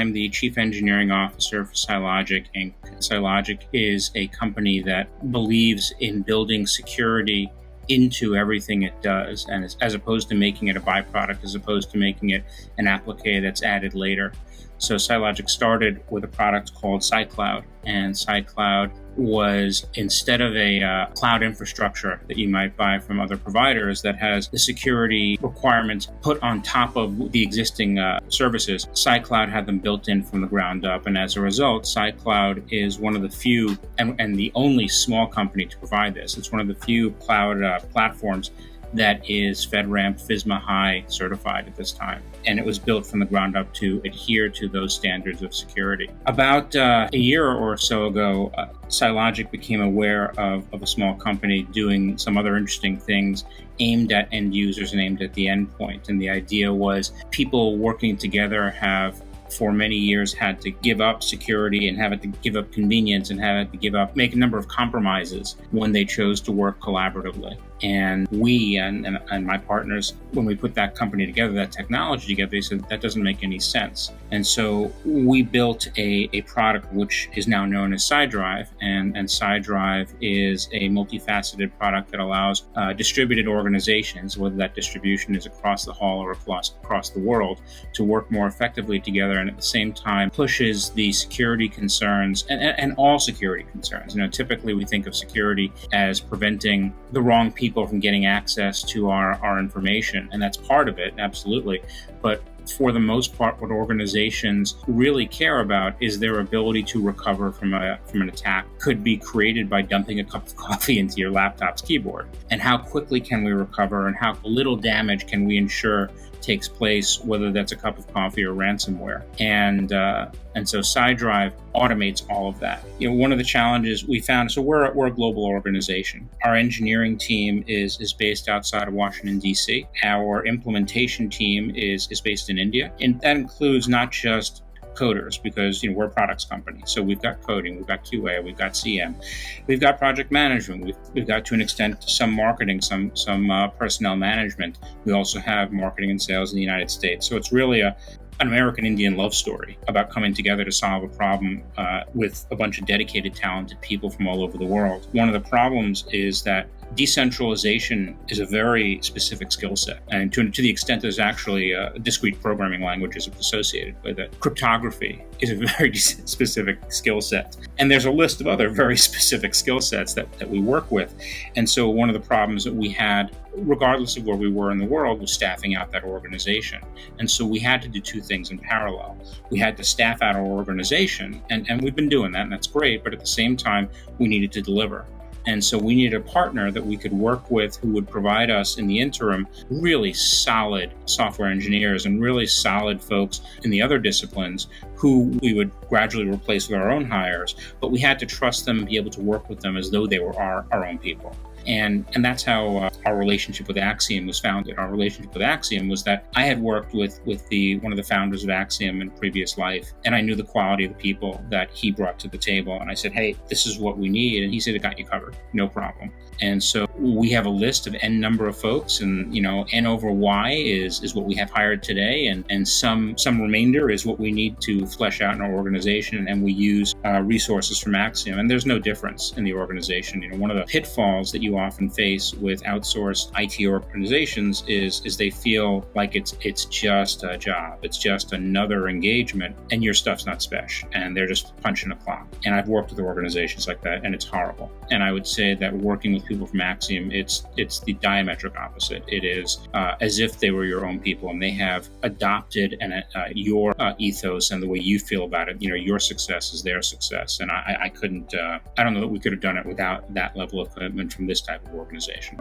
I'm the Chief Engineering Officer for CyLogic Inc. CyLogic is a company that believes in building security into everything it does, and as opposed to making it a byproduct, as opposed to making it an applicate that's added later. So CyLogic started with a product called Cycloud, and Cycloud was, instead of a cloud infrastructure that you might buy from other providers that has the security requirements put on top of the existing services, Cycloud had them built in from the ground up. And as a result, Cycloud is one of the few and the only small company to provide this. It's one of the few cloud platforms that is FedRAMP FISMA High certified at this time. And it was built from the ground up to adhere to those standards of security. About a year or so ago, CyLogic became aware of a small company doing some other interesting things aimed at end users and aimed at the endpoint. And the idea was people working together have for many years had to give up security and have to give up convenience and have to make a number of compromises when they chose to work collaboratively. And we and my partners, when we put that company together, that technology together, they said that doesn't make any sense. And so we built a product which is now known as Cydrive. And Cydrive is a multifaceted product that allows distributed organizations, whether that distribution is across the hall or across the world, to work more effectively together, and at the same time pushes the security concerns and all security concerns. Typically we think of security as preventing the wrong people from getting access to our information, and that's part of it, absolutely. But for the most part, what organizations really care about is their ability to recover from an attack. Could be created by dumping a cup of coffee into your laptop's keyboard. And how quickly can we recover, and how little damage can we ensure takes place, whether that's a cup of coffee or ransomware. And so Cydrive automates all of that. One of the challenges we found, so we're a global organization. Our engineering team is based outside of Washington, D.C. Our implementation team is based in India. And that includes not just coders, because we're a products company. So we've got coding, we've got QA, we've got CM, we've got project management, we've got, to an extent, some marketing, some personnel management. We also have marketing and sales in the United States. So it's really an American-Indian love story about coming together to solve a problem with a bunch of dedicated, talented people from all over the world. One of the problems is that decentralization is a very specific skill set, and to the extent there's actually discrete programming languages associated with it. Cryptography is a very specific skill set, and there's a list of other very specific skill sets that we work with. And so one of the problems that we had, regardless of where we were in the world, was staffing out that organization. And so we had to do two things in parallel. We had to staff out our organization, and we've been doing that, and that's great, but at the same time, we needed to deliver. And so we needed a partner that we could work with who would provide us, in the interim, really solid software engineers and really solid folks in the other disciplines who we would gradually replace with our own hires. But we had to trust them and be able to work with them as though they were our own people. And that's how our relationship with Axiom was founded. Our relationship with Axiom was that I had worked with one of the founders of Axiom in a previous life, and I knew the quality of the people that he brought to the table. And I said, hey, this is what we need. And he said, I got you covered, no problem. And so we have a list of N number of folks, and N over Y is what we have hired today, and some remainder is what we need to flesh out in our organization, and we use resources from Axiom. And there's no difference in the organization. One of the pitfalls that you often face with outsourced IT organizations is they feel like it's just a job, it's just another engagement, and your stuff's not special, and they're just punching a clock. And I've worked with organizations like that, and it's horrible. And I would say that working with people from Axiom, it's the diametric opposite. It is as if they were your own people, and they have adopted your ethos and the way you feel about it. Your success is their success, and I don't know that we could have done it without that level of commitment from this type of organization.